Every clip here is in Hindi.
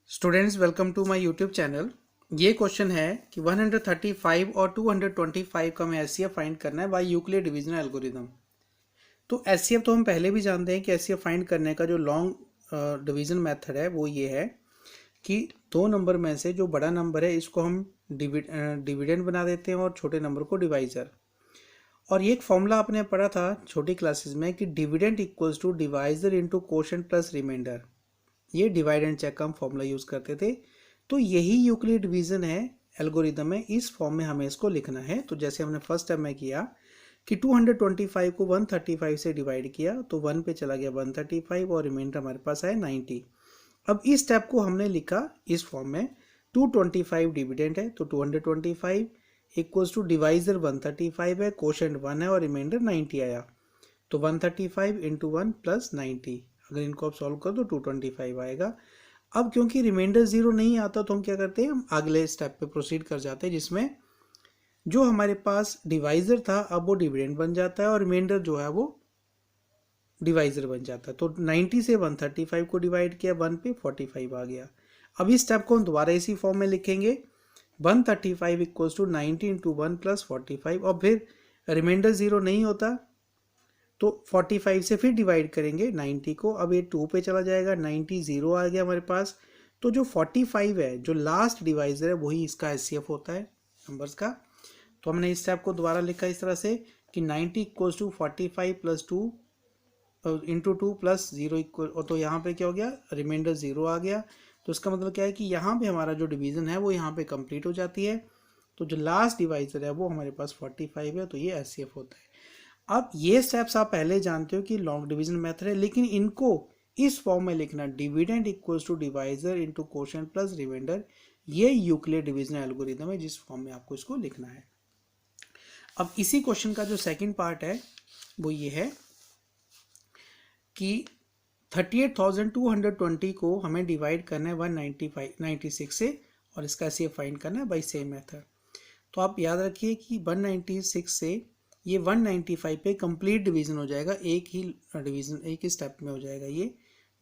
Students welcome to my YouTube channel. ये क्वेश्चन है कि 135 और 225 का हमें एचसीएफ फाइंड करना है बाय यूक्लिड डिवीजन एल्गोरिदम। तो एचसीएफ तो हम पहले भी जानते हैं कि एचसीएफ फाइंड करने का जो लॉन्ग डिवीजन मेथड है वो ये है कि दो नंबर में से जो बड़ा नंबर है इसको हम डिविडेंड बना देते हैं और छोटे नंबर को डिवाइज़र। और ये एक फॉर्मूला आपने पढ़ा था छोटी क्लासेस में कि dividend equals to divisor into quotient plus remainder. ये डिवाइड एंड चेक का हम फॉर्मूला यूज़ करते थे। तो यही यूक्लिड डिवीजन है एल्गोरिदम में, इस फॉर्म में हमें इसको लिखना है। तो जैसे हमने फर्स्ट स्टेप में किया कि 225 को 135 से डिवाइड किया तो 1 पे चला गया 135 और रिमाइंडर हमारे पास आया 90। अब इस स्टेप को हमने लिखा इस फॉर्म में, 225 डिविडेंड है तो 225 इक्वल्स टू डिवाइजर 135 है, कोशेंट 1 है और रिमाइंडर 90 आया। तो 135 इंटू 1 प्लस 90, अगर इनको आप सॉल्व कर दो 225 आएगा। अब क्योंकि रिमाइंडर 0 नहीं आता तो हम क्या करते हैं, हम अगले स्टेप पे प्रोसीड कर जाते हैं जिसमें जो हमारे पास डिवाइजर था अब वो डिविडेंड बन जाता है और रिमाइंडर जो है वो डिवाइजर बन जाता है। तो 90 से 135 को डिवाइड किया 1 पे 45 आ गया। अब इस स्टेप को हम दोबारा इसी फॉर्म में लिखेंगे, 135 इक्वल्स टू 90 इंटू 1 प्लस 45 और फिर रिमाइंडर 0 नहीं होता तो 45 से फिर डिवाइड करेंगे 90 को। अब ये 2 पे चला जाएगा, 90 0 आ गया हमारे पास। तो जो 45 है जो लास्ट डिवाइजर है वही इसका एचसीएफ होता है नंबर्स का। तो हमने इस स्टेप को दोबारा लिखा इस तरह से कि 90 equals to 45 plus 2 into 2 plus 0 equal, तो यहाँ पे क्या हो गया, रिमाइंडर 0 आ गया। तो इसका मतलब क्या है कि यहाँ पे हमारा जो डिवीज़न है वो यहाँ पे कंप्लीट हो जाती है। तो जो लास्ट डिवाइजर है वो हमारे पास 45 है, तो ये एचसीएफ होता है। अब ये स्टेप्स आप पहले जानते हो कि लॉन्ग डिवीजन मेथड है, लेकिन इनको इस फॉर्म में लिखना, dividend equals to divisor into quotient plus remainder, ये यूक्लिड डिवीजन एल्गोरिथम है जिस फॉर्म में आपको इसको लिखना है। अब इसी क्वेश्चन का जो सेकंड पार्ट है वो ये है कि 38,220 को हमें डिवाइड करना है 196 से और इसका ऐसे फाइंड करना है बाई सेम मेथड। तो आप याद रखिए कि 196 से ये 195 पे कंप्लीट डिवीजन हो जाएगा, एक ही डिवीजन एक ही स्टेप में हो जाएगा। ये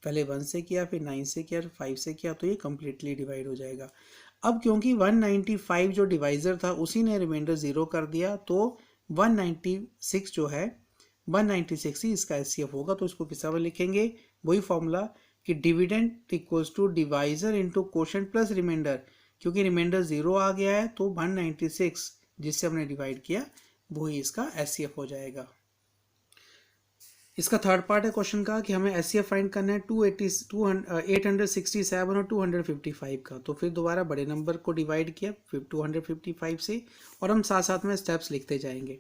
पहले 1 से किया फिर 9 से किया फिर 5 से किया तो ये कम्प्लीटली डिवाइड हो जाएगा। अब क्योंकि 195 जो डिवाइजर था उसी ने रिमाइंडर 0 कर दिया तो 196 जो है 196 ही इसका एचसीएफ होगा। तो इसको किस तरह लिखेंगे, वही फॉर्मूला कि dividend equals to divisor into quotient plus remainder. क्योंकि रिमाइंडर 0 आ गया है तो 196 जिससे हमने डिवाइड किया वही इसका एचसीएफ हो जाएगा। इसका थर्ड पार्ट है क्वेश्चन का कि हमें एचसीएफ फाइंड करना है 867 और 255 का। तो फिर दोबारा बड़े नंबर को डिवाइड किया 255 से और हम साथ साथ में स्टेप्स लिखते जाएंगे।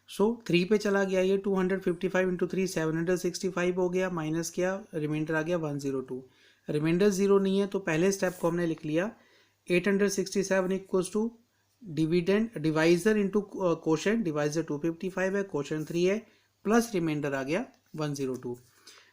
सो 3 पे चला गया ये, 255 इंटू 3 765 हो गया, माइनस किया रिमाइंडर आ गया 102। रिमाइंडर 0 नहीं है तो पहले स्टेप को हमने लिख लिया, 867 equals to dividend divisor into quotient, divisor 255 है, कोशेंट 3 है, प्लस रिमाइंडर आ गया 102।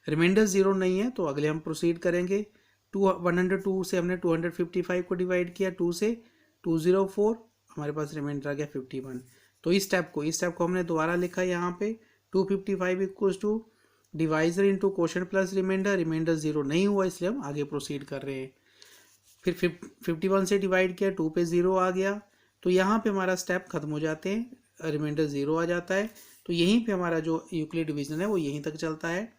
रिमाइंडर 0 नहीं है तो अगले हम प्रोसीड करेंगे। 102 से हमने 255 को डिवाइड किया 2 से, 204 हमारे पास रिमाइंडर आ गया 51। तो इस स्टेप को हमने दोबारा लिखा यहाँ पे, 255 equals to divisor into quotient plus remainder, remainder 0 नहीं हुआ इसलिए हम आगे प्रोसीड कर रहे हैं। फिर 51 से डिवाइड किया 2 पे 0 आ गया तो यहाँ पे हमारा स्टेप खत्म हो जाते हैं, रिमाइंडर 0 आ जाता है। तो यहीं पे हमारा जो यूक्लिड डिवीजन है वो यहीं तक चलता है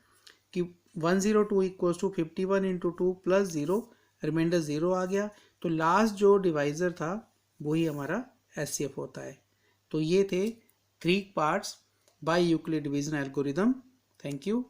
कि 102 equals to 51 into 2 plus 0, remainder 0 आ गया तो लास्ट जो डिवाइजर था वही हमारा एचसीएफ होता है। तो ये थे 3 parts bye Euclid division algorithm. Thank you.